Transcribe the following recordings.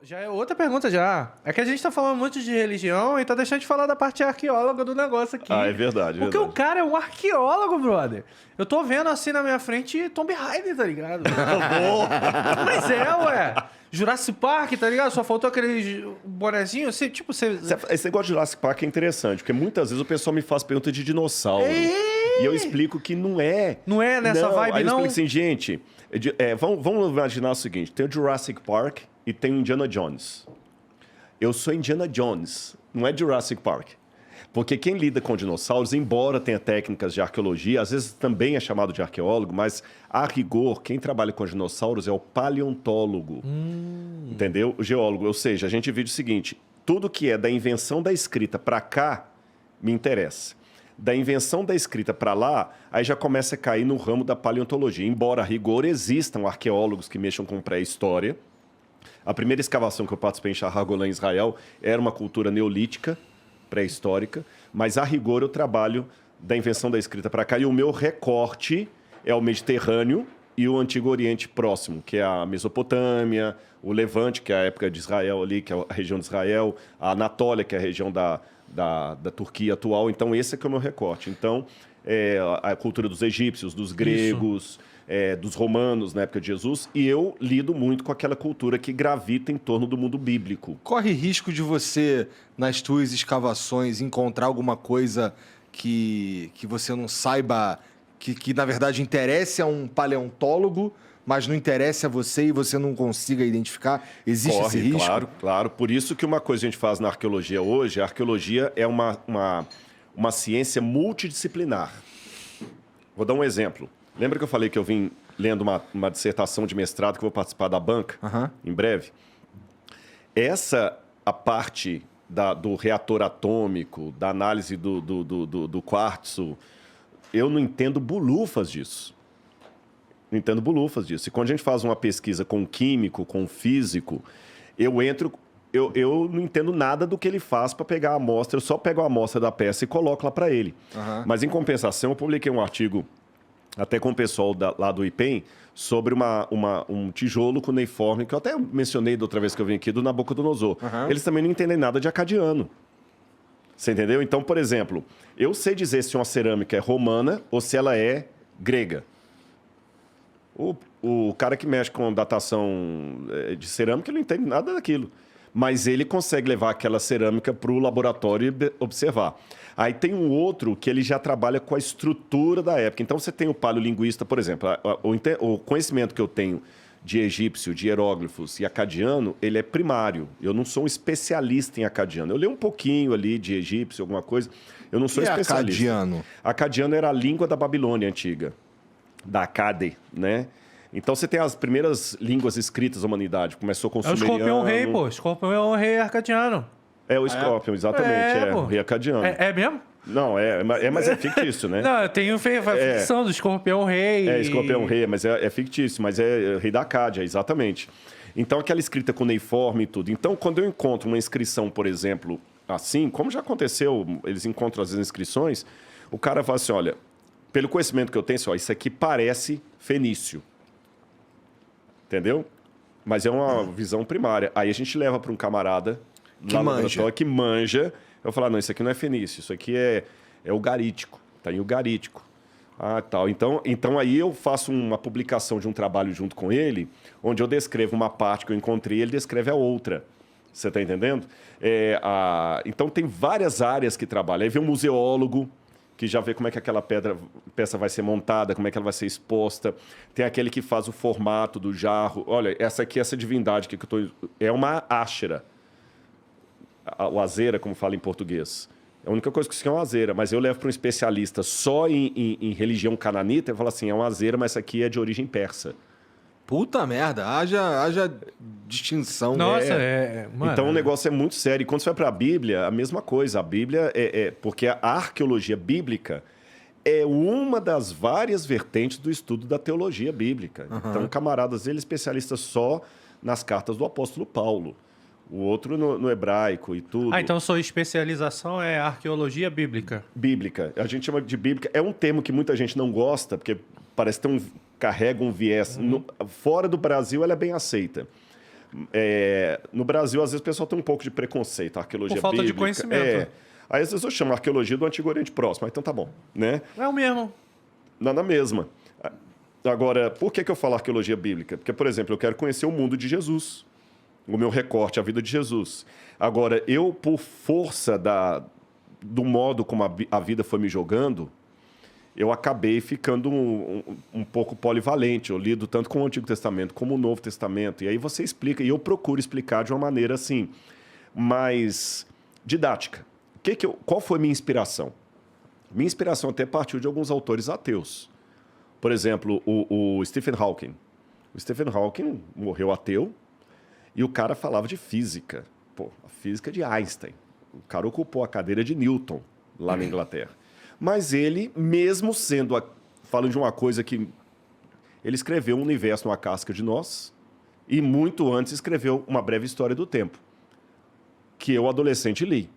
Já é outra pergunta já. É que a gente tá falando muito de religião e tá deixando de falar da parte arqueóloga do negócio aqui. Ah, é verdade, Porque verdade. o cara é um arqueólogo, brother. Eu tô vendo assim na minha frente Tomb Raider, tá ligado? Mas ué. Jurassic Park, tá ligado? Só faltou aquele bonezinho. Você, tipo, você... Esse negócio de Jurassic Park é interessante, porque muitas vezes o pessoal me faz pergunta de dinossauro. E eu explico que não é. Não é nessa vibe, aí eu não? explico assim, gente, vamos imaginar o seguinte: tem o Jurassic Park e tem o Indiana Jones. Eu sou Indiana Jones, não é Jurassic Park. Porque quem lida com dinossauros, embora tenha técnicas de arqueologia, às vezes também é chamado de arqueólogo, mas a rigor, quem trabalha com dinossauros é o paleontólogo. Entendeu? O geólogo. Ou seja, a gente vive o seguinte: tudo que é da invenção da escrita para cá me interessa. Da invenção da escrita para lá, aí já começa a cair no ramo da paleontologia. Embora a rigor existam arqueólogos que mexam com pré-história. A primeira escavação que eu participei em Shahar-Golã, em Israel, era uma cultura neolítica, pré-histórica, mas a rigor eu trabalho da invenção da escrita para cá e o meu recorte é o Mediterrâneo e o Antigo Oriente Próximo, que é a Mesopotâmia, o Levante, que é a época de Israel ali, que é a região de Israel, a Anatólia, que é a região da Turquia atual. Então, esse é que é o meu recorte. Então, a cultura dos egípcios, dos gregos, dos romanos na época de Jesus, e eu lido muito com aquela cultura que gravita em torno do mundo bíblico. Corre risco de você, nas tuas escavações, encontrar alguma coisa que você não saiba, que na verdade interesse a um paleontólogo, mas não interessa a você e você não consiga identificar? Existe esse risco? Claro, claro. Por isso que uma coisa a gente faz na arqueologia hoje, a arqueologia é uma ciência multidisciplinar. Vou dar um exemplo. Lembra que eu falei que eu vim lendo uma dissertação de mestrado que eu vou participar da banca em breve? A parte do reator atômico, da análise do quartzo, eu não entendo bulufas disso. Não entendo bulufas disso. E quando a gente faz uma pesquisa com um químico, com um físico, eu não entendo nada do que ele faz para pegar a amostra. Eu só pego a amostra da peça e coloco lá para ele. Mas, em compensação, eu publiquei um artigo até com o pessoal lá do IPEM, sobre um tijolo cuneiforme, que eu até mencionei da outra vez que eu vim aqui, do Nabucodonosor. Eles também não entendem nada de acadiano. Você entendeu? Então, por exemplo, eu sei dizer se uma cerâmica é romana ou se ela é grega. O cara que mexe com datação de cerâmica, ele não entende nada daquilo. Mas ele consegue levar aquela cerâmica para o laboratório e observar. Aí tem um outro que ele já trabalha com a estrutura da época. Então, você tem o paleolinguista, por exemplo. O conhecimento que eu tenho de egípcio, de hieróglifos e acadiano, ele é primário. Eu não sou um especialista em acadiano. Eu leio um pouquinho ali de egípcio, alguma coisa. Eu não sou especialista. Acadiano? Acadiano era a língua da Babilônia antiga, da Acade, né? Então, você tem as primeiras línguas escritas da humanidade. Começou com o sumeriano. É o Escorpião Rei, pô. Escorpião Rei arcadiano. É o Scorpion, exatamente. O rei acadiano. É mesmo? Não, mas é fictício, né? Não, eu tenho ficção do Escorpião Rei. Escorpião Rei, mas é fictício, mas é rei da Acádia, exatamente. Então, aquela escrita cuneiforme e tudo. Então, quando eu encontro uma inscrição, por exemplo, assim, como já aconteceu, eles encontram as inscrições, o cara fala assim, olha, pelo conhecimento que eu tenho, assim, ó, isso aqui parece fenício. Entendeu? Mas é uma visão primária. Aí a gente leva para um camarada que manja. Eu falo, não, isso aqui não é fenício, isso aqui é o garítico, tá em ugarítico. Tal. Então aí eu faço uma publicação de um trabalho junto com ele, onde eu descrevo uma parte que eu encontrei e ele descreve a outra. Você está entendendo? Então tem várias áreas que trabalham. Aí vem um museólogo, que já vê como é que aquela peça vai ser montada, como é que ela vai ser exposta. Tem aquele que faz o formato do jarro. Olha, essa divindade aqui que eu estou... É uma áshera. O azeira, como fala em português. A única coisa que isso é uma azeira, mas eu levo para um especialista só em religião cananita e falo assim, é uma azeira, mas essa aqui é de origem persa. Puta merda, haja distinção. Nossa, mano, então o negócio é muito sério. E quando você vai para a Bíblia, a mesma coisa. A Bíblia porque a arqueologia bíblica é uma das várias vertentes do estudo da teologia bíblica. Então, camaradas, ele é especialista só nas cartas do apóstolo Paulo. O outro no hebraico e tudo. Então sua especialização é arqueologia bíblica? Bíblica. A gente chama de bíblica. É um termo que muita gente não gosta, porque parece ter carrega um viés. Fora do Brasil, ela é bem aceita. No Brasil, às vezes, o pessoal tem um pouco de preconceito, a arqueologia Por falta de bíblica. conhecimento. Aí, às vezes, eu chamo a arqueologia do Antigo Oriente Próximo. Então, tá bom, né? É o mesmo. Na mesma. Agora, por que eu falo arqueologia bíblica? Porque, por exemplo, eu quero conhecer o mundo de Jesus. O meu recorte, a vida de Jesus. Agora, eu, por força do modo como a vida foi me jogando, eu acabei ficando um pouco polivalente. Eu lido tanto com o Antigo Testamento como o Novo Testamento. E aí você explica, e eu procuro explicar de uma maneira assim, mais didática. Qual foi minha inspiração? Minha inspiração até partiu de alguns autores ateus. Por exemplo, o Stephen Hawking. O Stephen Hawking morreu ateu e o cara falava de física. Pô, a física de Einstein. O cara ocupou a cadeira de Newton lá na Inglaterra. Mas ele, mesmo falando de uma coisa que... Ele escreveu um universo numa casca de nós e muito antes escreveu Uma Breve História do Tempo, que eu, adolescente, li.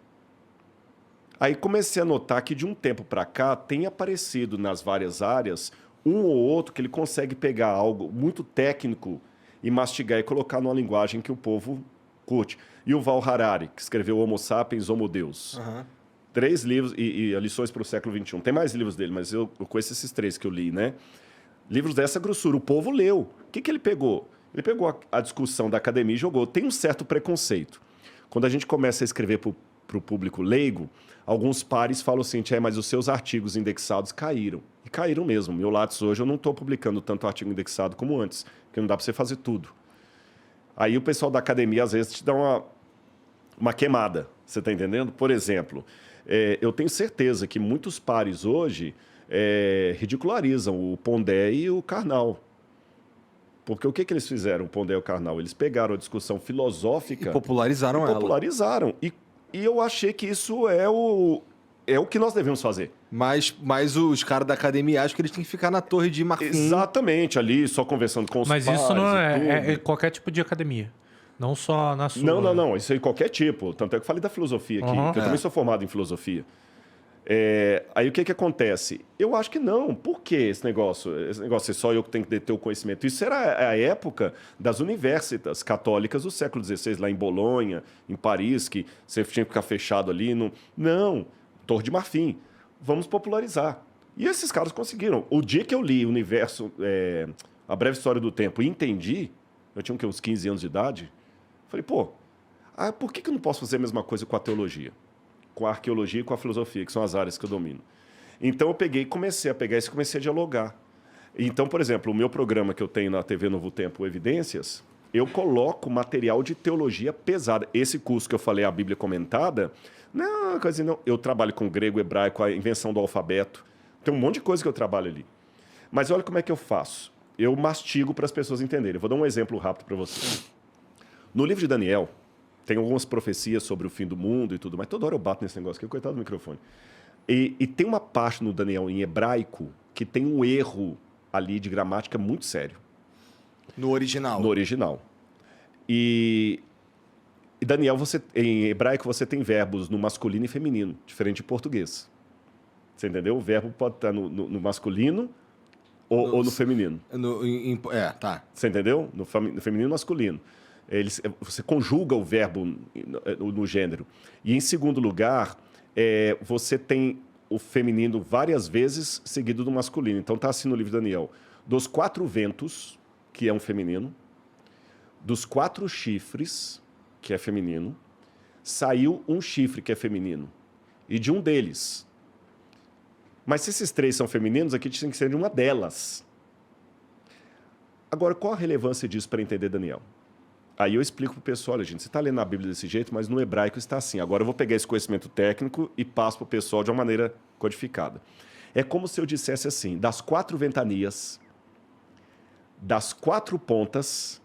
Aí comecei a notar que de um tempo para cá tem aparecido nas várias áreas um ou outro que ele consegue pegar algo muito técnico e mastigar e colocar numa linguagem que o povo curte. E o Val Harari, que escreveu Homo Sapiens, Homo Deus. 3 livros e Lições para o Século XXI. Tem mais livros dele, mas eu conheço esses 3 que eu li, né? Livros dessa grossura. O povo leu. O que ele pegou? Ele pegou a discussão da academia e jogou. Tem um certo preconceito. Quando a gente começa a escrever para o público leigo, alguns pares falam assim, mas os seus artigos indexados caíram. E caíram mesmo. Meu Lattes hoje eu não estou publicando tanto artigo indexado como antes, porque não dá para você fazer tudo. Aí o pessoal da academia, às vezes, te dá uma queimada. Você está entendendo? Por exemplo, eu tenho certeza que muitos pares hoje ridicularizam o Pondé e o Karnal. Porque o que eles fizeram, o Pondé e o Karnal? Eles pegaram a discussão filosófica... E popularizaram ela. Popularizaram. E eu achei que isso é o que nós devemos fazer. Mas os caras da academia acham que eles têm que ficar na torre de marfim. Exatamente, ali, só conversando com os Mas pares isso não e é qualquer tipo de academia. Não só na sua. Não. Isso aí qualquer tipo. Tanto é que eu falei da filosofia aqui, que eu também sou formado em filosofia. Aí o que acontece? Eu acho que não. Por que esse negócio? Esse negócio é só eu que tenho que ter o conhecimento. Isso era a época das universitas católicas do século XVI, lá em Bolonha, em Paris, que você tinha que ficar fechado ali. Não, Torre de Marfim. Vamos popularizar. E esses caras conseguiram. O dia que eu li o Universo, A Breve História do Tempo, e entendi, eu tinha uns 15 anos de idade, falei, por que eu não posso fazer a mesma coisa com a teologia? Com a arqueologia e com a filosofia, que são as áreas que eu domino. Então eu peguei e comecei a pegar isso e comecei a dialogar. Então, por exemplo, o meu programa que eu tenho na TV Novo Tempo, Evidências, eu coloco material de teologia pesada. Esse curso que eu falei, a Bíblia Comentada, não, coisa não. Eu trabalho com grego, hebraico, a invenção do alfabeto. Tem um monte de coisa que eu trabalho ali. Mas olha como é que eu faço. Eu mastigo para as pessoas entenderem. Eu vou dar um exemplo rápido para você. No livro de Daniel, tem algumas profecias sobre o fim do mundo e tudo, mas toda hora eu bato nesse negócio aqui, coitado do microfone. E tem uma parte no Daniel em hebraico que tem um erro ali de gramática muito sério. No original? No original. E Daniel, em hebraico, você tem verbos no masculino e feminino, diferente de português. Você entendeu? O verbo pode estar no masculino ou no feminino. Tá. Você entendeu? No feminino e masculino. Você conjuga o verbo no gênero. E, em segundo lugar, você tem o feminino várias vezes seguido do masculino. Então, está assim no livro de Daniel. Dos 4 ventos, que é um feminino, dos 4 chifres, que é feminino, saiu um chifre, que é feminino. E de um deles. Mas se esses 3 são femininos, aqui tem que ser de uma delas. Agora, qual a relevância disso para entender Daniel? Aí eu explico para o pessoal, olha, gente, você está lendo a Bíblia desse jeito, mas no hebraico está assim. Agora eu vou pegar esse conhecimento técnico e passo para o pessoal de uma maneira codificada. É como se eu dissesse assim, das 4 ventanias, das 4 pontas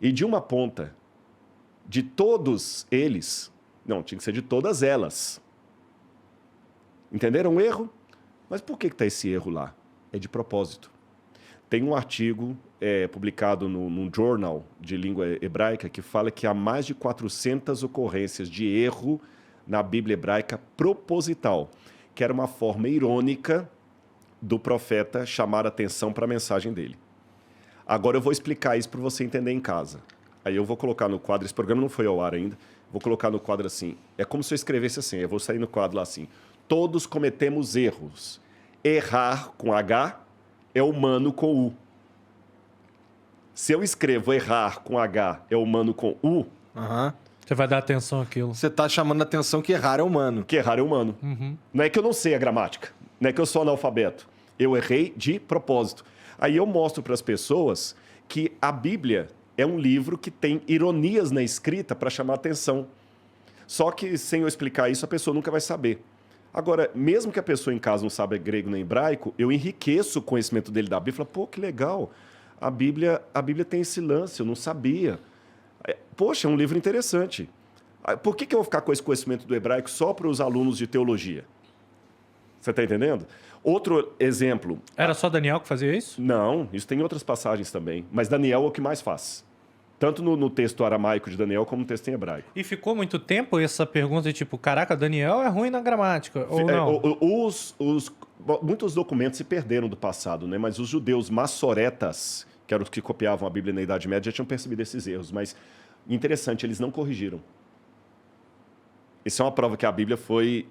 e de uma ponta, de todos eles, não, tinha que ser de todas elas. Entenderam o erro? Mas por que está esse erro lá? É de propósito. Tem um artigo publicado num jornal de língua hebraica que fala que há mais de 400 ocorrências de erro na Bíblia hebraica proposital, que era uma forma irônica do profeta chamar a atenção para a mensagem dele. Agora eu vou explicar isso para você entender em casa. Aí eu vou colocar no quadro, esse programa não foi ao ar ainda, vou colocar no quadro assim. É como se eu escrevesse assim, eu vou sair no quadro lá assim. Todos cometemos erros. Errar com H é humano com U. Se eu escrevo errar com H é humano com U, Aham. Você vai dar atenção àquilo. Você tá chamando a atenção que errar é humano. que errar é humano. Não é que eu não sei a gramática, não é que eu sou analfabeto. Eu errei de propósito. Aí eu mostro para as pessoas que a Bíblia é um livro que tem ironias na escrita para chamar atenção. Só que sem eu explicar isso, a pessoa nunca vai saber. Agora, mesmo que a pessoa em casa não saiba grego nem hebraico, eu enriqueço o conhecimento dele da Bíblia. Falo, pô, que legal. A Bíblia tem esse lance, eu não sabia. Poxa, é um livro interessante. Por que eu vou ficar com esse conhecimento do hebraico só para os alunos de teologia? Você está entendendo? Outro exemplo. Era só Daniel que fazia isso? Não, isso tem outras passagens também. Mas Daniel é o que mais faz. Tanto no texto aramaico de Daniel como no texto em hebraico. E ficou muito tempo essa pergunta, tipo, caraca, Daniel é ruim na gramática, ou não? Muitos documentos se perderam do passado, né? Mas os judeus massoretas, que eram os que copiavam a Bíblia na Idade Média, já tinham percebido esses erros. Mas, interessante, eles não corrigiram. Isso é uma prova que a Bíblia foi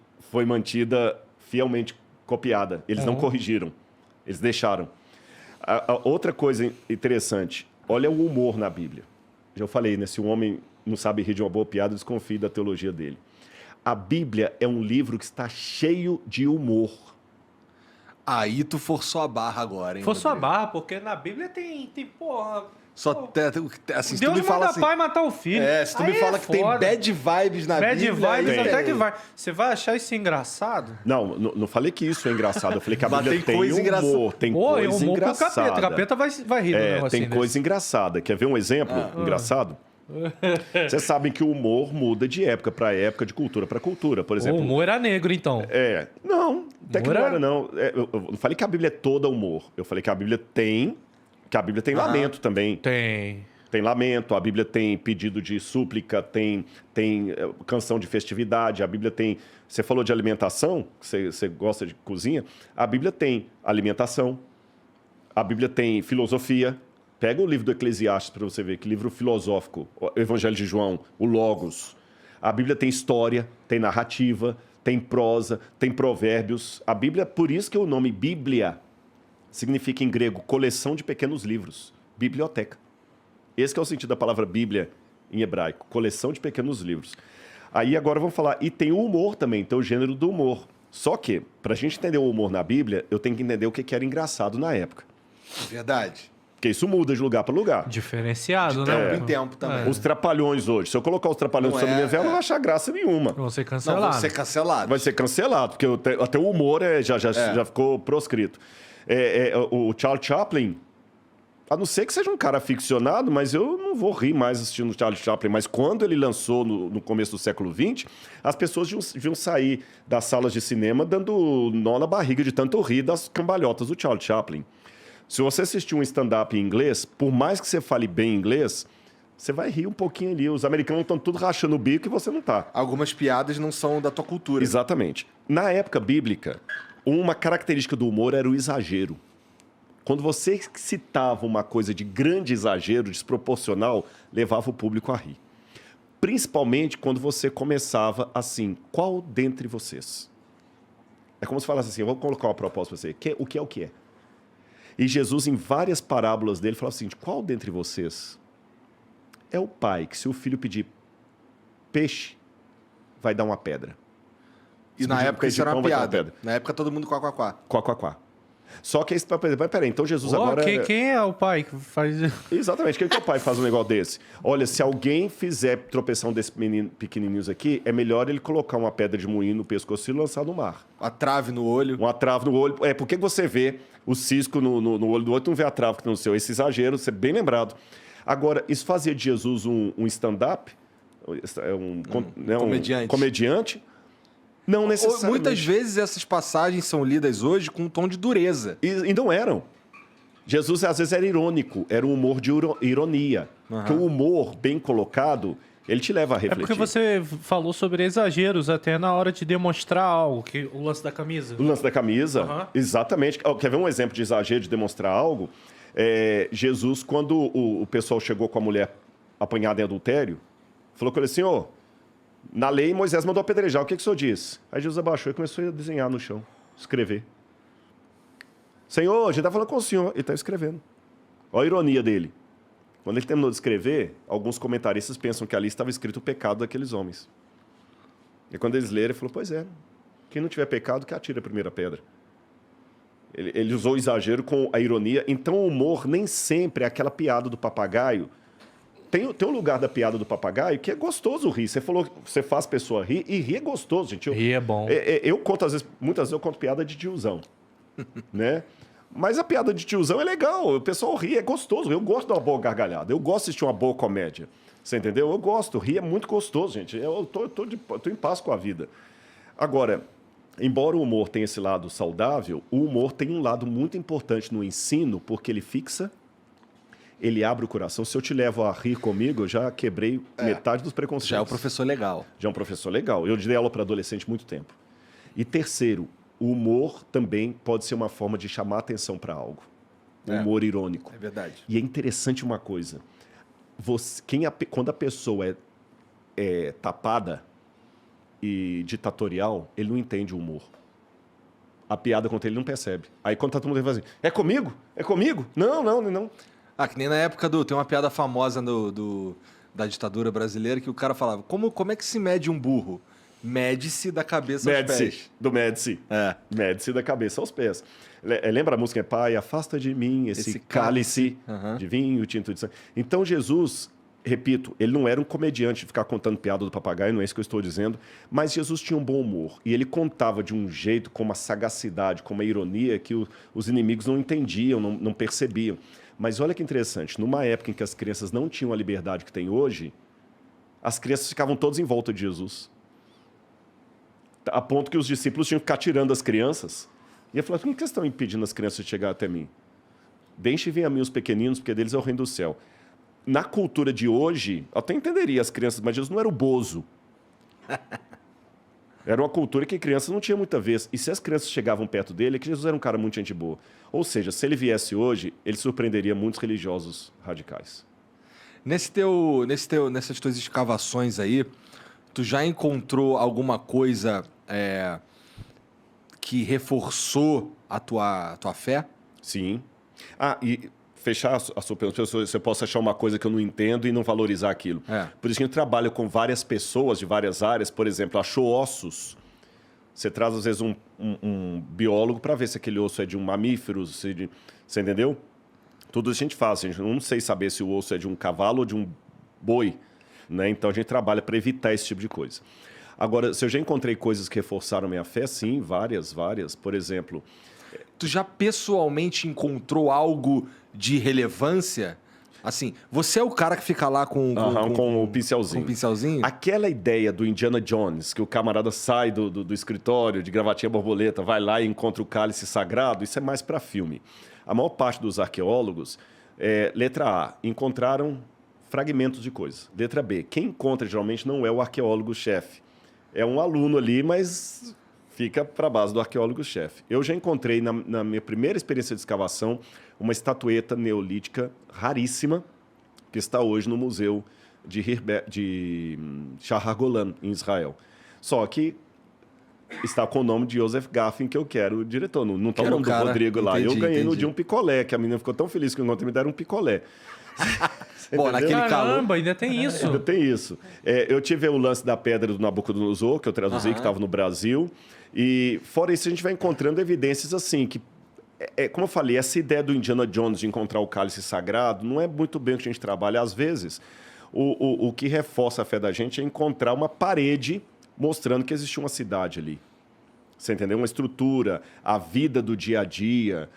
mantida fielmente copiada. Eles não corrigiram. Eles deixaram. Outra coisa interessante, olha o humor na Bíblia. Já eu falei, né? Se um homem não sabe rir de uma boa piada, desconfie da teologia dele. A Bíblia é um livro que está cheio de humor. Aí tu forçou a barra agora, hein? Forçou a Rodrigo? barra, porque na Bíblia tem porra... Assim, se Deus tu me fala manda assim, pai matar o filho. se tu me Aí fala é que tem foda. bad vibes na Bad Bíblia... vibes aí- até que vai. Você vai achar isso engraçado? Não falei que isso é engraçado. Eu falei que a Mas Bíblia tem coisa humor, tem Pô, coisa humor pro engraçada. capeta. Capeta vai rir do negócio Tem coisa engraçada. Quer ver um exemplo engraçado? Vocês sabem que o humor muda de época para época, de cultura para cultura. Por O exemplo, humor era negro, então. Não, até que não Humor era, não. Eu não falei que a Bíblia é toda humor. Eu falei que a Bíblia tem lamento também. Tem lamento, a Bíblia tem pedido de súplica, tem canção de festividade, a Bíblia tem... Você falou de alimentação, você gosta de cozinha, a Bíblia tem alimentação, a Bíblia tem filosofia. Pega o livro do Eclesiastes para você ver, que livro filosófico, o Evangelho de João, o Logos. A Bíblia tem história, tem narrativa, tem prosa, tem provérbios. A Bíblia, por isso que o nome Bíblia significa em grego coleção de pequenos livros, biblioteca. Esse que é o sentido da palavra Bíblia em hebraico, coleção de pequenos livros. Aí agora vamos falar, e tem o humor também, tem o gênero do humor. Só que, para a gente entender o humor na Bíblia, eu tenho que entender o que era engraçado na época. Verdade. Porque isso muda de lugar para lugar. Diferenciado, De né? tempo em tempo também. Os trapalhões hoje, se eu colocar os trapalhões Não sobre minha vela, é. não vai achar graça nenhuma. Vão ser Não, cancelados. vão ser cancelados. Vai ser cancelado, porque até o humor já ficou proscrito. O Charles Chaplin, a não ser que seja um cara aficionado, mas eu não vou rir mais assistindo o Charles Chaplin. Mas quando ele lançou no começo do século XX, as pessoas deviam sair das salas de cinema dando nó na barriga de tanto rir das cambalhotas do Charles Chaplin. Se você assistir um stand-up em inglês, por mais que você fale bem inglês, você vai rir um pouquinho ali. Os americanos estão tudo rachando o bico e você não está. Algumas piadas não são da tua cultura. Exatamente. Na época bíblica, uma característica do humor era o exagero. Quando você citava uma coisa de grande exagero, desproporcional, levava o público a rir. Principalmente quando você começava assim, qual dentre vocês? É como se falasse assim, eu vou colocar uma proposta para você. O que é o que é? E Jesus, em várias parábolas dele, falava assim, qual dentre vocês é o pai que, se o filho pedir peixe, vai dar uma pedra? E Se na pedir época peixe isso era de uma pão, vai dar uma piada. pedra. Na época todo mundo quá. Quá. Só que esse papel... Mas peraí, então Jesus Pô, agora... quem é o pai que faz... Exatamente. Quem que o pai faz um negócio desse? Olha, se alguém fizer tropeção desses pequenininhos aqui, é melhor ele colocar uma pedra de moinho no pescoço e lançar no mar. A trave no olho. Uma trave no olho. Por que você vê o cisco no olho do outro, não vê a trave que tá no seu? Esse exagero, você é bem lembrado. Agora, isso fazia de Jesus um stand-up? Um comediante? Não necessariamente. Muitas vezes essas passagens são lidas hoje com um tom de dureza. E não eram. Jesus, às vezes, era irônico. Era um humor de ironia. Porque o humor bem colocado, ele te leva a É refletir. porque você falou sobre exageros até na hora de demonstrar algo, que o lance da camisa. O lance da camisa, exatamente. Quer ver um exemplo de exagero, de demonstrar algo? Jesus, quando o pessoal chegou com a mulher apanhado em adultério, falou com ele assim, na lei Moisés mandou apedrejar, o que o senhor diz? Aí Jesus abaixou e começou a desenhar no chão, escrever. Senhor, a gente está falando com o senhor, ele está escrevendo. Olha a ironia dele. Quando ele terminou de escrever, alguns comentaristas pensam que ali estava escrito o pecado daqueles homens. E quando eles leram, ele falou, pois é, quem não tiver pecado, que atire a primeira pedra. Ele usou o exagero com a ironia. Então, o humor nem sempre é aquela piada do papagaio. Tem um lugar da piada do papagaio que é gostoso rir. Você falou, você faz a pessoa rir, e rir é gostoso, gente. Rir é bom. Eu conto, muitas vezes eu conto piada de tiozão, né? Mas a piada de tiozão é legal, o pessoal ri, é gostoso. Eu gosto de uma boa gargalhada, eu gosto de assistir uma boa comédia. Você entendeu? Eu gosto, rir é muito gostoso, gente. Eu tô em paz com a vida. Agora, embora o humor tenha esse lado saudável, o humor tem um lado muito importante no ensino, porque ele fixa, ele abre o coração. Se eu te levo a rir comigo, eu já quebrei metade dos preconceitos. Já é um professor legal. Já é um professor legal. Eu dei aula para adolescente há muito tempo. E terceiro, o humor também pode ser uma forma de chamar atenção para algo. O humor irônico. É verdade. E é interessante uma coisa. Quando a pessoa é tapada e ditatorial, ele não entende o humor. A piada contra ele não percebe. Aí quando tá todo mundo fazendo assim, é comigo? É comigo? Não. Ah, que nem na época tem uma piada famosa da ditadura brasileira que o cara falava, como é que se mede um burro? Mede-se da cabeça aos pés. Do Médici. Mede-se da cabeça aos pés. Lembra a música? Pai, afasta de mim esse cálice de vinho tinto de sangue. Então, Jesus, repito, ele não era um comediante de ficar contando piada do papagaio, não é isso que eu estou dizendo, mas Jesus tinha um bom humor. E ele contava de um jeito, com uma sagacidade, com uma ironia que os inimigos não entendiam, não percebiam. Mas olha que interessante, numa época em que as crianças não tinham a liberdade que tem hoje, as crianças ficavam todas em volta de Jesus. A ponto que os discípulos tinham que ficar tirando as crianças. E ele falou, por que vocês estão impedindo as crianças de chegar até mim? Deixem vir a mim os pequeninos, porque deles é o reino do céu. Na cultura de hoje, eu até entenderia as crianças, mas Jesus não era o bozo. Era uma cultura que crianças não tinha muita vez. E se as crianças chegavam perto dele, é que Jesus era um cara muito gente boa. Ou seja, se ele viesse hoje, ele surpreenderia muitos religiosos radicais. Nessas tuas escavações aí, tu já encontrou alguma coisa que reforçou a tua fé? Sim. E fechar a sua pergunta, se eu posso achar uma coisa que eu não entendo e não valorizar aquilo. Por isso que eu trabalho com várias pessoas de várias áreas. Por exemplo, achou ossos. Você traz, às vezes, um biólogo para ver se aquele osso é de um mamífero, você entendeu? Tudo isso a gente faz. A gente não sei saber se o osso é de um cavalo ou de um boi. Né? Então, a gente trabalha para evitar esse tipo de coisa. Agora, se eu já encontrei coisas que reforçaram minha fé, sim, várias. Por exemplo... Tu já pessoalmente encontrou algo de relevância? Assim, você é o cara que fica lá com o pincelzinho. Com o pincelzinho? Aquela ideia do Indiana Jones, que o camarada sai do escritório de gravatinha borboleta, vai lá e encontra o cálice sagrado, isso é mais para filme. A maior parte dos arqueólogos, letra A, encontraram fragmentos de coisas. Letra B, quem encontra geralmente não é o arqueólogo-chefe. É um aluno ali, mas fica para a base do arqueólogo-chefe. Eu já encontrei, na minha primeira experiência de escavação, uma estatueta neolítica raríssima, que está hoje no museu de Shahar Golan, em Israel. Só que está com o nome de Joseph Gaffin, que eu quero o diretor. Não está o nome do Rodrigo lá. Eu ganhei no dia um picolé, que a menina ficou tão feliz que ontem me deram um picolé. Bom, naquele Caramba, ainda tem isso. Ainda tem isso. Eu tive o lance da pedra do Nabucodonosor, que eu traduzi, que estava no Brasil. E fora isso, a gente vai encontrando evidências assim, que, como eu falei, essa ideia do Indiana Jones de encontrar o cálice sagrado não é muito bem o que a gente trabalha. Às vezes, o que reforça a fé da gente é encontrar uma parede mostrando que existe uma cidade ali. Você entendeu? Uma estrutura, a vida do dia a dia.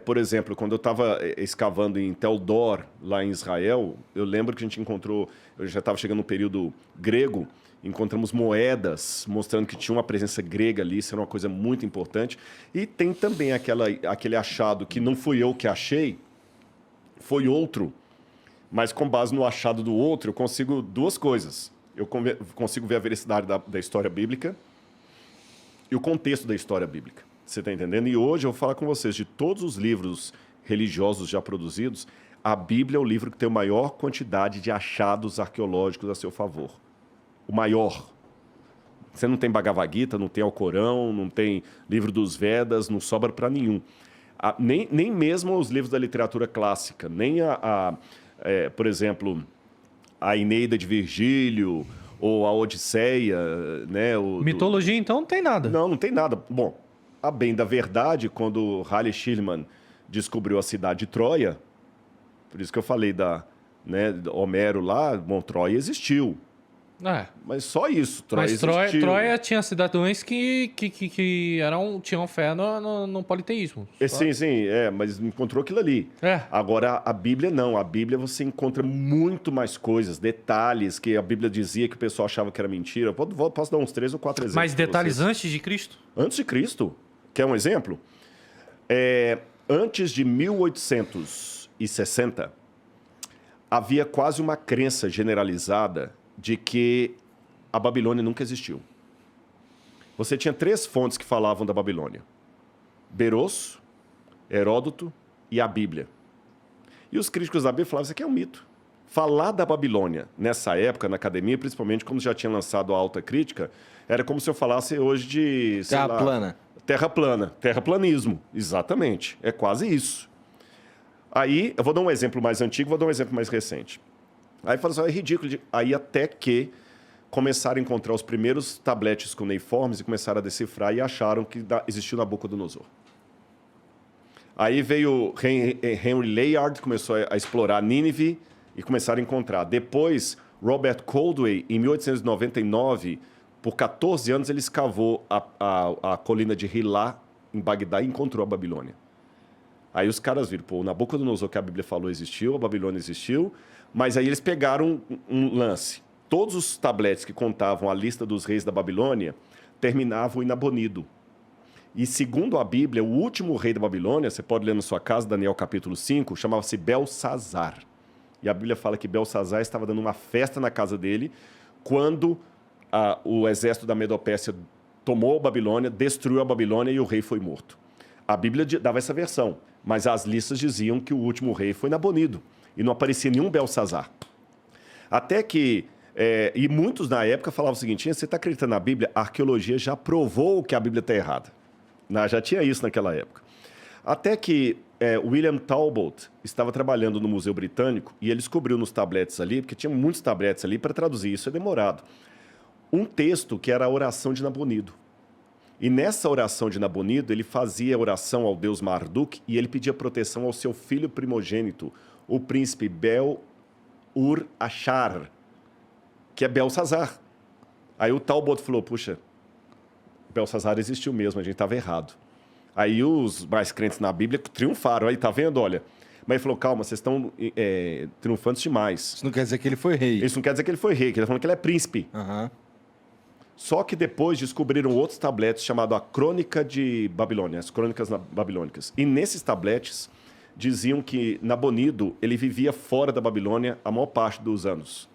Por exemplo, quando eu estava escavando em Tel Dor, lá em Israel, eu lembro que a gente encontrou, eu já estava chegando no período grego, encontramos moedas mostrando que tinha uma presença grega ali, isso era uma coisa muito importante. E tem também aquele achado que não fui eu que achei, foi outro, mas com base no achado do outro, eu consigo duas coisas. Eu consigo ver a veracidade da história bíblica e o contexto da história bíblica. Você está entendendo? E hoje eu vou falar com vocês de todos os livros religiosos já produzidos, a Bíblia é o livro que tem a maior quantidade de achados arqueológicos a seu favor. O maior. Você não tem Bhagavad Gita, não tem Alcorão, não tem livro dos Vedas, não sobra para nenhum. Nem mesmo os livros da literatura clássica, nem por exemplo, a Eneida de Virgílio ou a Odisseia, né? Mitologia, então, não tem nada. Não tem nada. Bom, a bem da verdade, quando Halle Schillmann descobriu a cidade de Troia, por isso que eu falei do Homero lá, bom, Troia existiu. Mas só isso, Troia existiu. Mas Troia tinha cidadãos que tinham fé no politeísmo. Sim, mas encontrou aquilo ali. Agora, a Bíblia não. A Bíblia você encontra muito mais coisas, detalhes que a Bíblia dizia que o pessoal achava que era mentira. Posso dar uns 3 ou 4 exemplos. Mas detalhes antes de Cristo? Antes de Cristo. Quer um exemplo? Antes de 1860, havia quase uma crença generalizada de que a Babilônia nunca existiu. Você tinha 3 fontes que falavam da Babilônia: Berosso, Heródoto e a Bíblia. E os críticos da Bíblia falavam: isso aqui é um mito. Falar da Babilônia nessa época, na academia, principalmente quando já tinha lançado a Alta Crítica, era como se eu falasse hoje de... Terra plana. Terraplanismo, exatamente. É quase isso. Aí, eu vou dar um exemplo mais antigo, vou dar um exemplo mais recente. Aí fala assim, é ridículo. Aí até que começaram a encontrar os primeiros tabletes cuneiformes e começaram a decifrar e acharam que existiu Nabucodonosor. Aí veio Henry Layard, começou a explorar Nínive e começaram a encontrar. Depois, Robert Coldway, em 1899, por 14 anos, ele escavou a colina de Hilá, em Bagdá, e encontrou a Babilônia. Aí os caras viram, o Nabucodonosor que a Bíblia falou existiu, a Babilônia existiu, mas aí eles pegaram um lance. Todos os tabletes que contavam a lista dos reis da Babilônia terminavam em Nabonido. E segundo a Bíblia, o último rei da Babilônia, você pode ler na sua casa, Daniel capítulo 5, chamava-se Belsazar. E a Bíblia fala que Belsazar estava dando uma festa na casa dele quando o exército da Medopécia tomou a Babilônia, destruiu a Babilônia e o rei foi morto. A Bíblia dava essa versão, mas as listas diziam que o último rei foi Nabonido. E não aparecia nenhum Belsazar. Até que... e muitos na época falavam o seguinte, você está acreditando na Bíblia? A arqueologia já provou que a Bíblia está errada. Já tinha isso naquela época. Até que William Talbot estava trabalhando no Museu Britânico e ele descobriu nos tabletes ali, porque tinha muitos tabletes ali, para traduzir isso é demorado, um texto que era a oração de Nabonido. E nessa oração de Nabonido, ele fazia oração ao deus Marduk e ele pedia proteção ao seu filho primogênito, o príncipe Bel-Ur-Achar, que é Belsazar. Aí o Talbot falou, puxa, Belsazar existiu mesmo, a gente estava errado. Aí os mais crentes na Bíblia triunfaram. Aí, tá vendo? Olha. Mas ele falou, calma, vocês estão triunfantes demais. Isso não quer dizer que ele foi rei. Isso não quer dizer que ele foi rei, que ele está falando que ele é príncipe. Uhum. Só que depois descobriram outros tabletes chamados a Crônica de Babilônia, as Crônicas Babilônicas. E nesses tabletes diziam que Nabonido ele vivia fora da Babilônia a maior parte dos anos.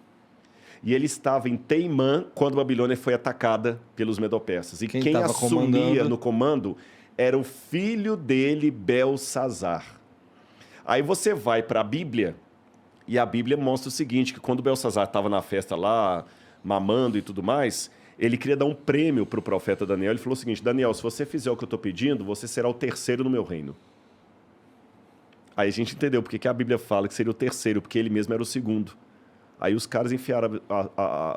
E ele estava em Teimã quando a Babilônia foi atacada pelos Medo-Persas. E quem assumia no comando era o filho dele, Belsazar. Aí você vai para a Bíblia, e a Bíblia mostra o seguinte, que quando Belsazar estava na festa lá, mamando e tudo mais, ele queria dar um prêmio para o profeta Daniel. Ele falou o seguinte, Daniel, se você fizer o que eu estou pedindo, você será o terceiro no meu reino. Aí a gente entendeu porque que a Bíblia fala que seria o terceiro, porque ele mesmo era o segundo. Aí os caras enfiaram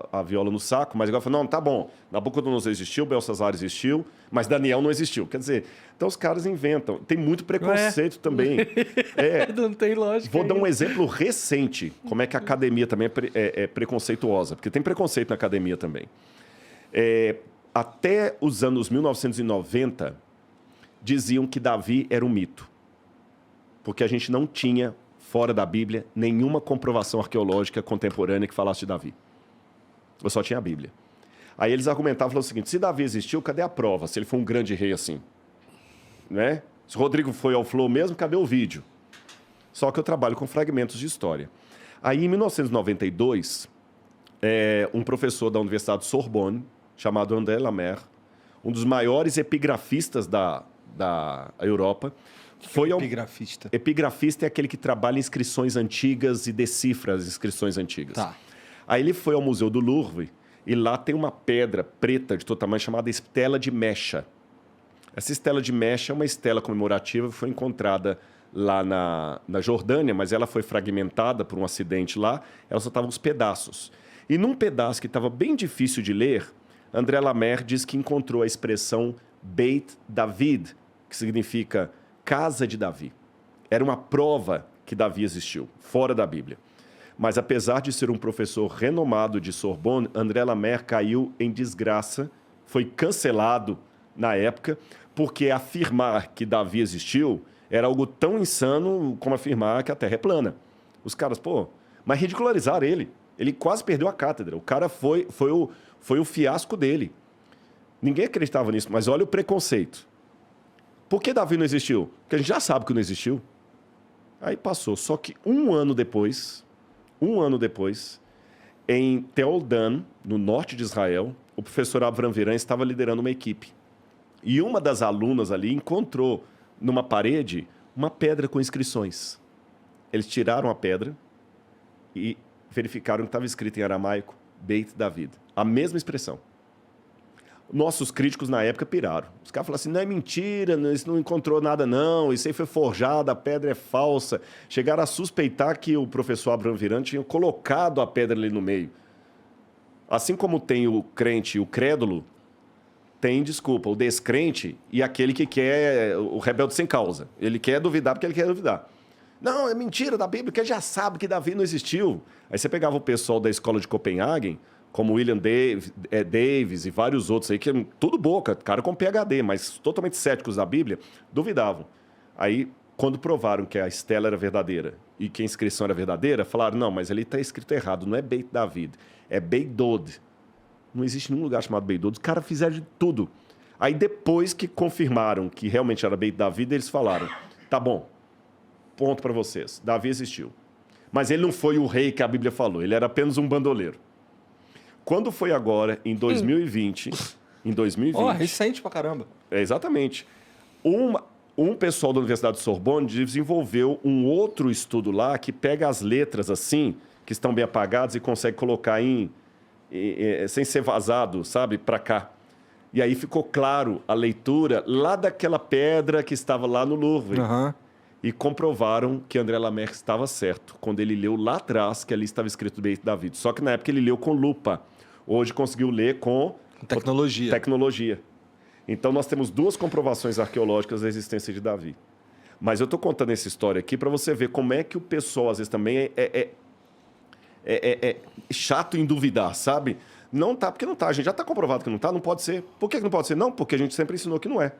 a viola no saco, mas agora falaram, não, tá bom, Nabucodonosor existiu, Belsazar existiu, mas Daniel não existiu. Quer dizer, então os caras inventam. Tem muito preconceito também. Não tem lógica. Vou dar um exemplo recente, como é que a academia também é preconceituosa, porque tem preconceito na academia também. Até os anos 1990, diziam que Davi era um mito, porque a gente não tinha fora da Bíblia, nenhuma comprovação arqueológica contemporânea que falasse de Davi. Eu só tinha a Bíblia. Aí eles argumentavam, falavam o seguinte, se Davi existiu, cadê a prova? Se ele foi um grande rei assim. Né? Se Rodrigo foi ao Flow mesmo, cadê o vídeo? Só que eu trabalho com fragmentos de história. Aí, em 1992, um professor da Universidade Sorbonne, chamado André Lemaire, um dos maiores epigrafistas da Europa, Foi ao... Epigrafista. Epigrafista é aquele que trabalha em inscrições antigas e decifra as inscrições antigas. Tá. Aí ele foi ao Museu do Louvre e lá tem uma pedra preta de todo tamanho chamada Estela de Mecha. Essa Estela de Mecha é uma estela comemorativa que foi encontrada lá na Jordânia, mas ela foi fragmentada por um acidente lá, ela só estava uns pedaços. E num pedaço que estava bem difícil de ler, André Lamer diz que encontrou a expressão Beit David, que significa casa de Davi. Era uma prova que Davi existiu, fora da Bíblia. Mas apesar de ser um professor renomado de Sorbonne, André Lamer caiu em desgraça, foi cancelado na época, porque afirmar que Davi existiu era algo tão insano como afirmar que a Terra é plana. Os caras, mas ridicularizaram ele. Ele quase perdeu a cátedra. O cara foi o fiasco dele. Ninguém acreditava nisso, mas olha o preconceito. Por que Davi não existiu? Porque a gente já sabe que não existiu. Aí passou. Só que um ano depois, em Tel Dan, no norte de Israel, o professor Avram Viran estava liderando uma equipe. E uma das alunas ali encontrou numa parede uma pedra com inscrições. Eles tiraram a pedra e verificaram que estava escrito em aramaico Beit David. A mesma expressão. Nossos críticos na época piraram. Os caras falaram assim, não é mentira, isso não encontrou nada não, isso aí foi forjado, a pedra é falsa. Chegaram a suspeitar que o professor Avram Viran tinha colocado a pedra ali no meio. Assim como tem o crente e o crédulo, tem, desculpa, o descrente e aquele que quer, o rebelde sem causa. Ele quer duvidar porque ele quer duvidar. Não, é mentira da Bíblia, porque já sabe que Davi não existiu. Aí você pegava o pessoal da escola de Copenhagen, como William Davis e vários outros aí, que eram tudo boca, cara com PhD, mas totalmente céticos da Bíblia, duvidavam. Aí, quando provaram que a estela era verdadeira e que a inscrição era verdadeira, falaram, não, mas ali está escrito errado, não é Beit David, é Beit Dod. Não existe nenhum lugar chamado Beit Dod. Os caras fizeram de tudo. Aí, depois que confirmaram que realmente era Beit David, eles falaram, tá bom, ponto para vocês, Davi existiu. Mas ele não foi o rei que a Bíblia falou, ele era apenas um bandoleiro. Quando foi agora, em 2020... recente pra caramba. Exatamente. Um pessoal da Universidade de Sorbonne desenvolveu um outro estudo lá que pega as letras assim, que estão bem apagadas e consegue colocar sem ser vazado, sabe, para cá. E aí ficou claro a leitura lá daquela pedra que estava lá no Louvre. Uhum. E comprovaram que André Lamer estava certo, quando ele leu lá atrás que ali estava escrito Beit David. Só que na época ele leu com lupa. Hoje conseguiu ler com tecnologia. Então nós temos duas comprovações arqueológicas da existência de Davi. Mas eu estou contando essa história aqui para você ver como é que o pessoal às vezes também é chato em duvidar, sabe? Não tá, porque não tá. A gente já está comprovado que não tá, não pode ser. Por que não pode ser? Não, porque a gente sempre ensinou que não é.